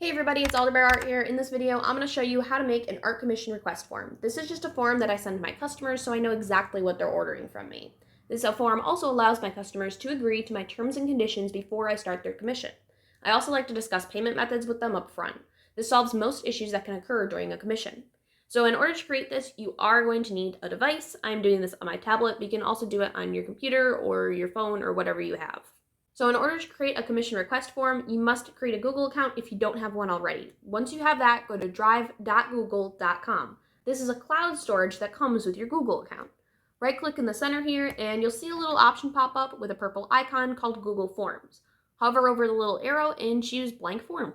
Hey everybody, it's Alderbear Art here. In this video, I'm going to show you how to make an art commission request form. This is just a form that I send to my customers so I know exactly what they're ordering from me. This form also allows my customers to agree to my terms and conditions before I start their commission. I also like to discuss payment methods with them up front. This solves most issues that can occur during a commission. So in order to create this, you are going to need a device. I'm doing this on my tablet, but you can also do it on your computer or your phone or whatever you have. So in order to create a commission request form, you must create a Google account if you don't have one already. Once you have that, go to drive.google.com. This is a cloud storage that comes with your Google account. Right-click in the center here, and you'll see a little option pop up with a purple icon called Google Forms. Hover over the little arrow and choose Blank Form.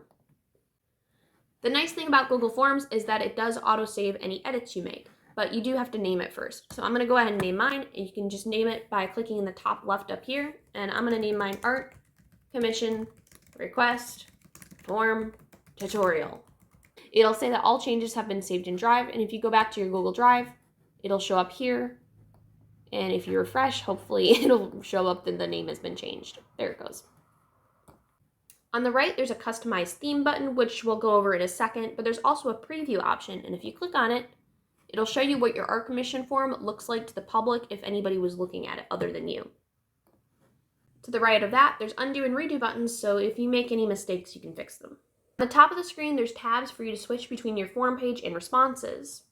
The nice thing about Google Forms is that it does auto-save any edits you make, but you do have to name it first. So I'm going to go ahead and name mine, and you can just name it by clicking in the top left up here, and I'm going to name mine Art Commission Request Form Tutorial. It'll say that all changes have been saved in Drive, and if you go back to your Google Drive, it'll show up here, and if you refresh, hopefully it'll show up that the name has been changed. There it goes. On the right, there's a Customize Theme button, which we'll go over in a second, but there's also a preview option, and if you click on it, it'll show you what your art commission form looks like to the public if anybody was looking at it other than you. To the right of that, there's undo and redo buttons, so if you make any mistakes, you can fix them. On the top of the screen, there's tabs for you to switch between your form page and responses.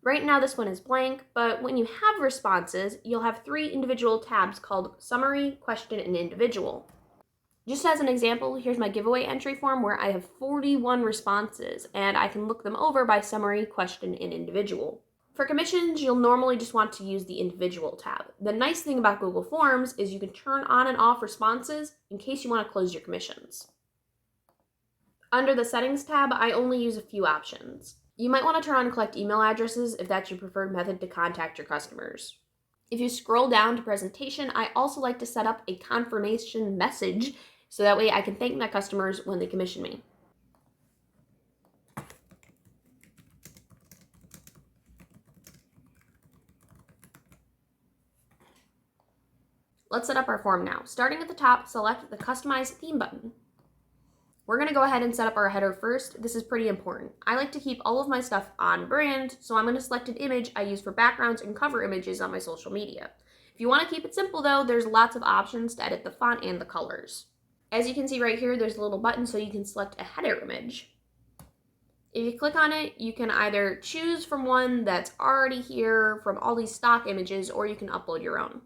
Right now, this one is blank, but when you have responses, you'll have 3 individual tabs called Summary, Question, and Individual. Just as an example, here's my giveaway entry form where I have 41 responses, and I can look them over by Summary, Question, and Individual. For commissions, you'll normally just want to use the Individual tab. The nice thing about Google Forms is you can turn on and off responses in case you want to close your commissions. Under the Settings tab, I only use a few options. You might want to turn on Collect Email Addresses if that's your preferred method to contact your customers. If you scroll down to Presentation, I also like to set up a confirmation message so that way I can thank my customers when they commission me. Let's set up our form now. Starting at the top, select the Customize Theme button. We're going to go ahead and set up our header first. This is pretty important. I like to keep all of my stuff on brand, so I'm going to select an image I use for backgrounds and cover images on my social media. If you want to keep it simple though, there's lots of options to edit the font and the colors. As you can see right here, there's a little button so you can select a header image. If you click on it, you can either choose from one that's already here from all these stock images, or you can upload your own.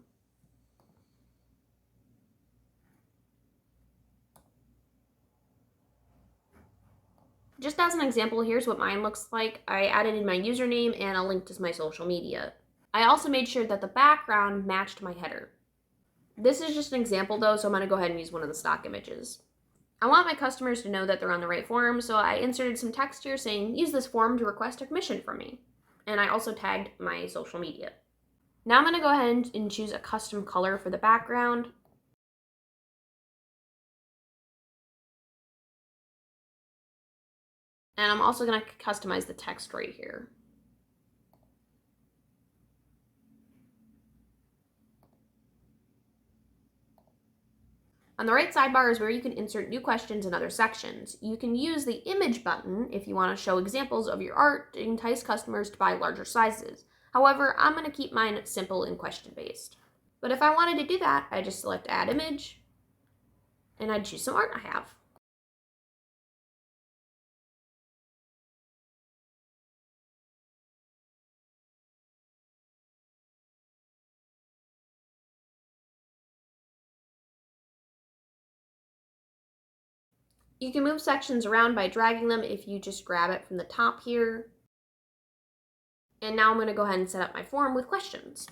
Just as an example, here's what mine looks like. I added in my username and a link to my social media. I also made sure that the background matched my header. This is just an example though, so I'm going to go ahead and use one of the stock images. I want my customers to know that they're on the right form, so I inserted some text here saying, use this form to request a commission from me. And I also tagged my social media. Now I'm going to go ahead and choose a custom color for the background. And I'm also going to customize the text right here. On the right sidebar is where you can insert new questions and other sections. You can use the image button if you want to show examples of your art to entice customers to buy larger sizes. However, I'm going to keep mine simple and question-based. But if I wanted to do that, I just select Add Image, and I'd choose some art I have. You can move sections around by dragging them if you just grab it from the top here. And now I'm going to go ahead and set up my form with questions.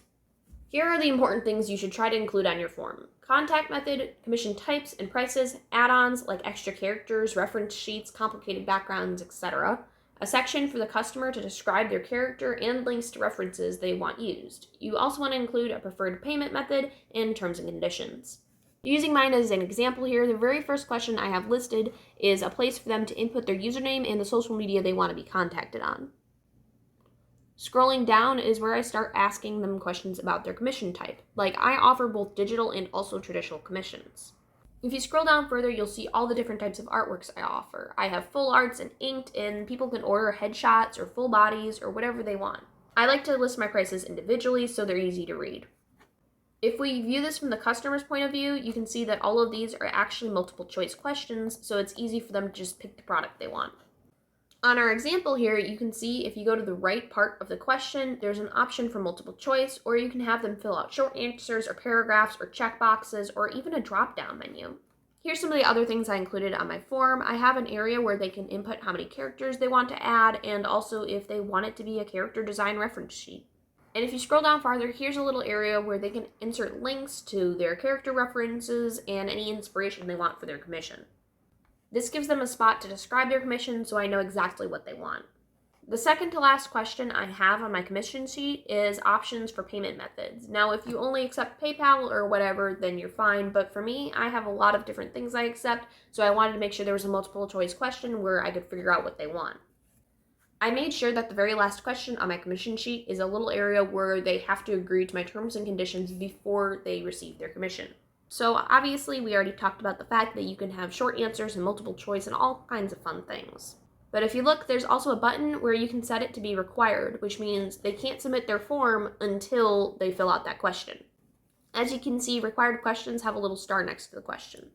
Here are the important things you should try to include on your form. Contact method, commission types and prices, add-ons like extra characters, reference sheets, complicated backgrounds, etc. A section for the customer to describe their character and links to references they want used. You also want to include a preferred payment method and terms and conditions. Using mine as an example here, the very first question I have listed is a place for them to input their username and the social media they want to be contacted on. Scrolling down is where I start asking them questions about their commission type. Like, I offer both digital and also traditional commissions. If you scroll down further, you'll see all the different types of artworks I offer. I have full arts and inked, and people can order headshots or full bodies or whatever they want. I like to list my prices individually so they're easy to read. If we view this from the customer's point of view, you can see that all of these are actually multiple choice questions, so it's easy for them to just pick the product they want. On our example here, you can see if you go to the right part of the question, there's an option for multiple choice, or you can have them fill out short answers or paragraphs or checkboxes or even a drop-down menu. Here's some of the other things I included on my form. I have an area where they can input how many characters they want to add, and also if they want it to be a character design reference sheet. And if you scroll down farther, here's a little area where they can insert links to their character references and any inspiration they want for their commission. This gives them a spot to describe their commission so I know exactly what they want. The second to last question I have on my commission sheet is options for payment methods. Now, if you only accept PayPal or whatever, then you're fine, but for me, I have a lot of different things I accept, so I wanted to make sure there was a multiple choice question where I could figure out what they want. I made sure that the very last question on my commission sheet is a little area where they have to agree to my terms and conditions before they receive their commission. So obviously we already talked about the fact that you can have short answers and multiple choice and all kinds of fun things. But if you look, there's also a button where you can set it to be required, which means they can't submit their form until they fill out that question. As you can see, required questions have a little star next to the question.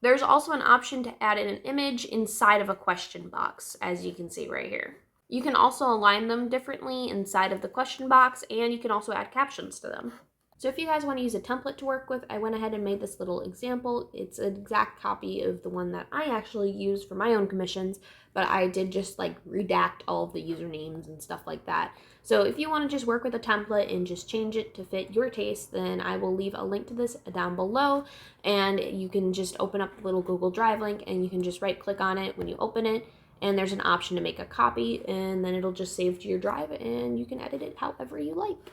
There's also an option to add in an image inside of a question box, as you can see right here. You can also align them differently inside of the question box, and you can also add captions to them. So if you guys want to use a template to work with, I went ahead and made this little example. It's an exact copy of the one that I actually use for my own commissions, but I did just like redact all of the usernames and stuff like that. So if you want to just work with a template and just change it to fit your taste, then I will leave a link to this down below, and you can just open up the little Google Drive link and you can just right click on it when you open it, and there's an option to make a copy, and then it'll just save to your drive and you can edit it however you like.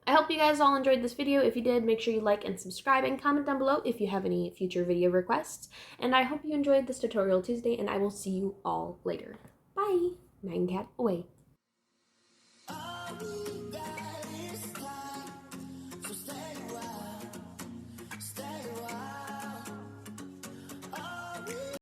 I hope you guys all enjoyed this video. If you did, make sure you like and subscribe and comment down below if you have any future video requests. And I hope you enjoyed this tutorial Tuesday, and I will see you all later. Bye! 9cat away.